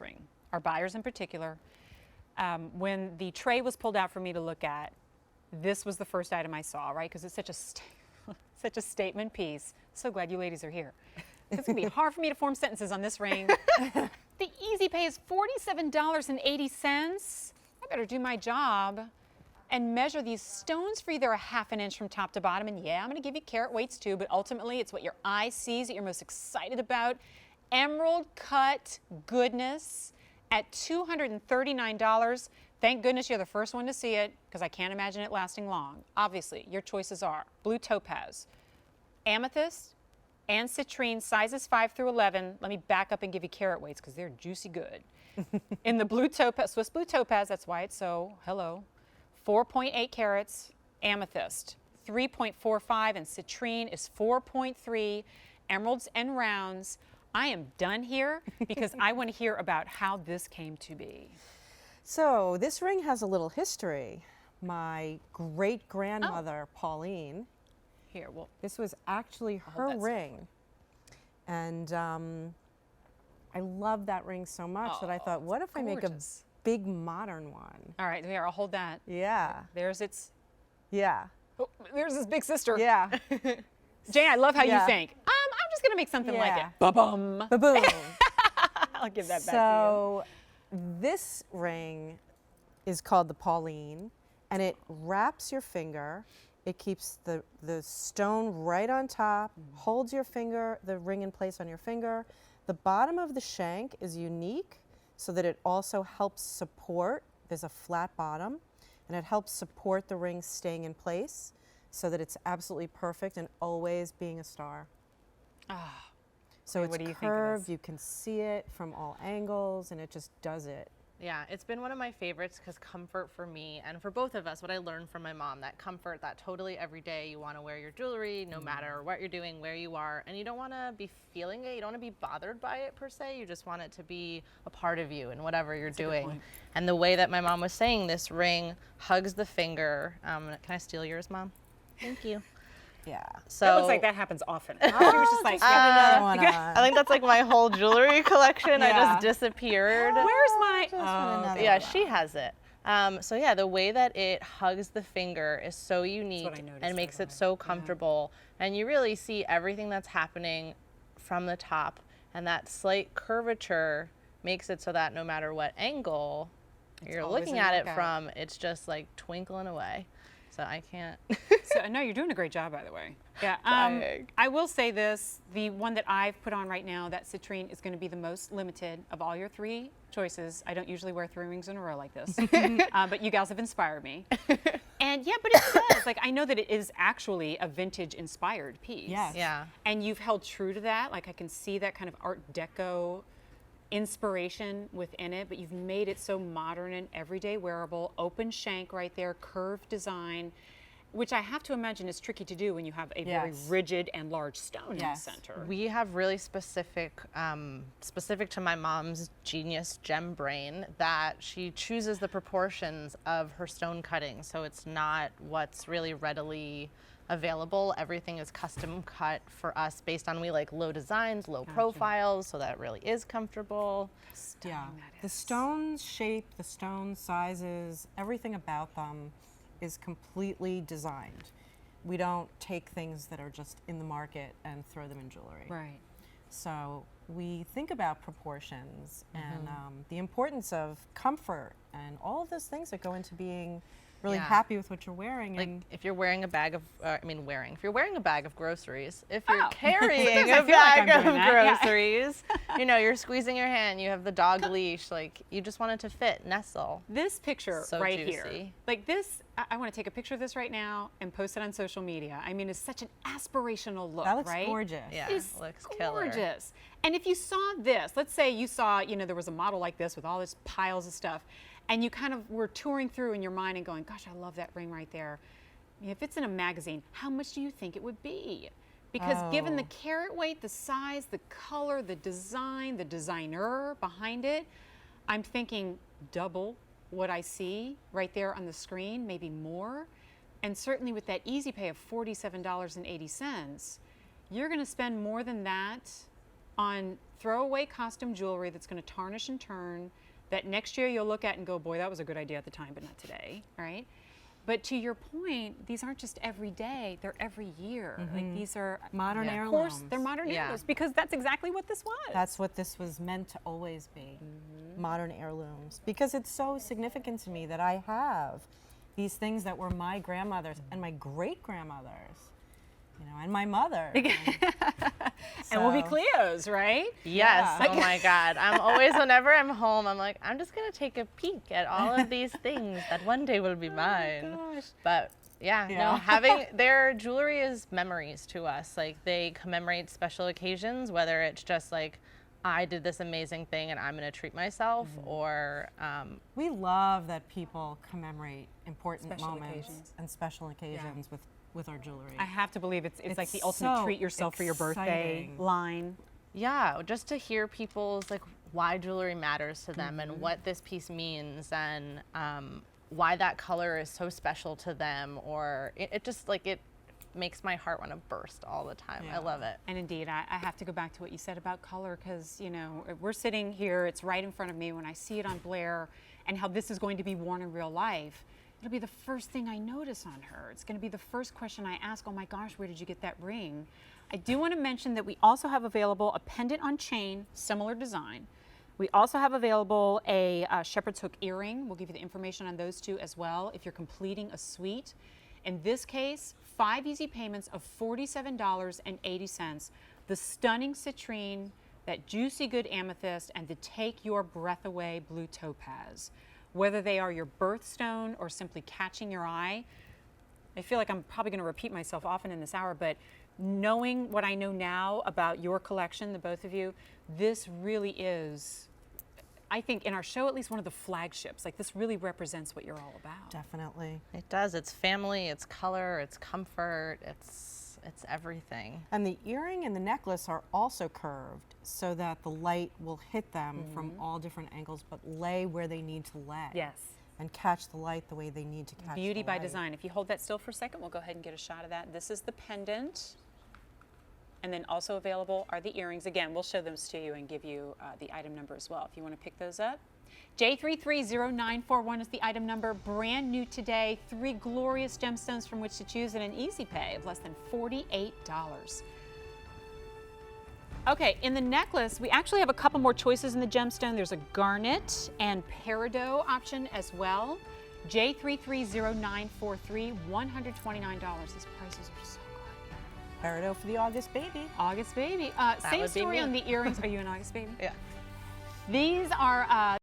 ring, our buyers in particular. When the tray was pulled out for me to look at, this was the first item I saw, right? Because it's such a such a statement piece. So glad you ladies are here. It's gonna be hard for me to form sentences on this ring. The easy pay is $47.80. I better do my job and measure these stones for you. They're a ½ inch from top to bottom. And yeah, I'm gonna give you carat weights too, but ultimately it's what your eye sees that you're most excited about. Emerald cut goodness at $239. Thank goodness you're the first one to see it, because I can't imagine it lasting long. Obviously, your choices are blue topaz, amethyst, and citrine, sizes 5 through 11. Let me back up and give you carat weights because they're juicy good. In the blue topaz, Swiss blue topaz, that's why it's so, hello, 4.8 carats, amethyst, 3.45, and citrine is 4.3, emeralds and rounds. I am done here because I want to hear about how this came to be. So this ring has a little history. My great-grandmother, Pauline, Here, well, this was actually her ring. And I love that ring so much that I thought, what if I make a big modern one? all right, here, I'll hold that. Yeah. There's its, Yeah. oh, there's his big sister. Yeah. Jane, I love how you Yeah. think. I'm just gonna make something like it. Yeah. Ba-bum. Ba-boom. I'll give that back to So this ring is called the Pauline, and it wraps your finger. It keeps the stone right on top, holds your finger, the ring in place on your finger. The bottom of the shank is unique so that it also helps support, there's a flat bottom, and it helps support the ring staying in place so that it's absolutely perfect and always being a star. Ah. So Okay, it's what do you think of curved, this? you can see it from all angles, and it just does it. Yeah, it's been one of my favorites because comfort for me and for both of us, what I learned from my mom, that comfort, that totally every day you want to wear your jewelry, no matter what you're doing, where you are, and you don't want to be feeling it, you don't want to be bothered by it per se, you just want it to be a part of you in whatever you're doing. And the way that my mom was saying, this ring hugs the finger. Can I steal yours, Mom? Thank you. Yeah. So That looks like that happens often. She was just like, Another one I think that's like my whole jewelry collection. I Yeah. just disappeared. where's my, another Yeah, one. she has it. So yeah, the way that it hugs the finger is so unique what I noticed and makes right it so comfortable. And you really see everything that's happening from the top. And that slight curvature makes it so that no matter what angle you're always looking a at it knockout. from, it's just like twinkling away. So I can't. So, no, you're doing a great job, by the way. Yeah. Trying. I will say this, the one that I've put on right now, that citrine, is going to be the most limited of all your 3 choices. I don't usually wear 3 rings in a row like this, but you gals have inspired me. And yeah, but it does. Like, I know that it is actually a vintage inspired piece. Yes. Yeah. And you've held true to that. Like, I can see that kind of Art Deco inspiration within it, but you've made it so modern and everyday wearable. Open shank right there, curved design, which I have to imagine is tricky to do when you have a very Yes. rigid and large stone in the Yes. center. We have really specific to my mom's genius gem brain, that she chooses the proportions of her stone cutting. So it's not what's really readily available. Everything is custom cut for us based on, we like low designs, low profiles, so that it really is comfortable. Yeah. The stone shape, the stone sizes, everything about them is completely designed. We don't take things that are just in the market and throw them in jewelry. Right. So we think about proportions and the importance of comfort and all of those things that go into being really Yeah. happy with what you're wearing. Like And if you're wearing a bag of, if you're wearing a bag of groceries, if you're Oh. carrying Sometimes I a feel like I'm bag doing of that, yeah. groceries, you know, you're squeezing your hand, you have the dog leash, like you just want it to fit, nestle. This picture So right here, juicy. like this, I want to take a picture of this right now and post it on social media. I mean, it's such an aspirational look, that looks right? gorgeous. Yeah, It's looks killer. gorgeous. And if you saw this, let's say you saw, you know, there was a model like this with all this piles of stuff, and you kind of were touring through in your mind and going, gosh, I love that ring right there. I mean, if it's in a magazine, how much do you think it would be? Because given the carat weight, the size, the color, the design, the designer behind it, I'm thinking double what I see right there on the screen, maybe more. And certainly with that easy pay of $47.80, you're going to spend more than that on throwaway costume jewelry that's going to tarnish and turn, that next year you'll look at and go, boy, that was a good idea at the time, but not today, right? But to your point, these aren't just every day, they're every year. Like these are Modern Of heirlooms. course, they're modern Yeah. heirlooms because that's exactly what this was. That's what this was meant to always be, modern heirlooms. Because it's so significant to me that I have these things that were my grandmother's and my great-grandmother's, you know, and my mother. And we'll be So- Cleo's, right? Yes. Yeah. Oh my God. I'm always, whenever I'm home, I'm like, I'm just going to take a peek at all of these things that one day will be mine. gosh. But yeah, Yeah. no, having their jewelry is memories to us. Like they commemorate special occasions, whether it's just like, I did this amazing thing and I'm going to treat myself, or We love that people commemorate important Special moments occasions. and special occasions with our jewelry. I have to believe it's like the It's ultimate so treat yourself for your birthday exciting. line. yeah, just to hear people's like why jewelry matters to them and what this piece means and why that color is so special to them, or it just like it makes my heart want to burst all the time. I love it. And indeed, I have to go back to what you said about color because, you know, we're sitting here, it's right in front of me when I see it on Blair and how this is going to be worn in real life. It'll be the first thing I notice on her. It's going to be the first question I ask, oh my gosh, where did you get that ring? I do want to mention that we also have available a pendant on chain, similar design. We also have available a shepherd's hook earring. We'll give you the information on those two as well if you're completing a suite. In this case, 5 easy payments of $47.80. The stunning citrine, that juicy good amethyst, and the take your breath away blue topaz. Whether they are your birthstone or simply catching your eye, I feel like I'm probably going to repeat myself often in this hour, but knowing what I know now about your collection, the both of you, this really is, I think in our show at least, one of the flagships. Like this really represents what you're all about. Definitely. It does. It's family, it's color, it's comfort, it's everything. And the earring and the necklace are also curved so that the light will hit them from all different angles, but lay where they need to lay. Yes. And catch the light the way they need to catch Beauty the by light. design. If you hold that still for a second, we'll go ahead and get a shot of that. This is the pendant. And then also available are the earrings. Again, we'll show those to you and give you the item number as well if you want to pick those up. J330941 is the item number. Brand new today. 3 glorious gemstones from which to choose and an easy pay of less than $48. Okay, in the necklace, we actually have a couple more choices in the gemstone. There's a garnet and peridot option as well. J330943, $129. These prices are so good. Peridot for the August baby. August baby. Same would be story me. on the earrings. Are you an August baby? Yeah. These are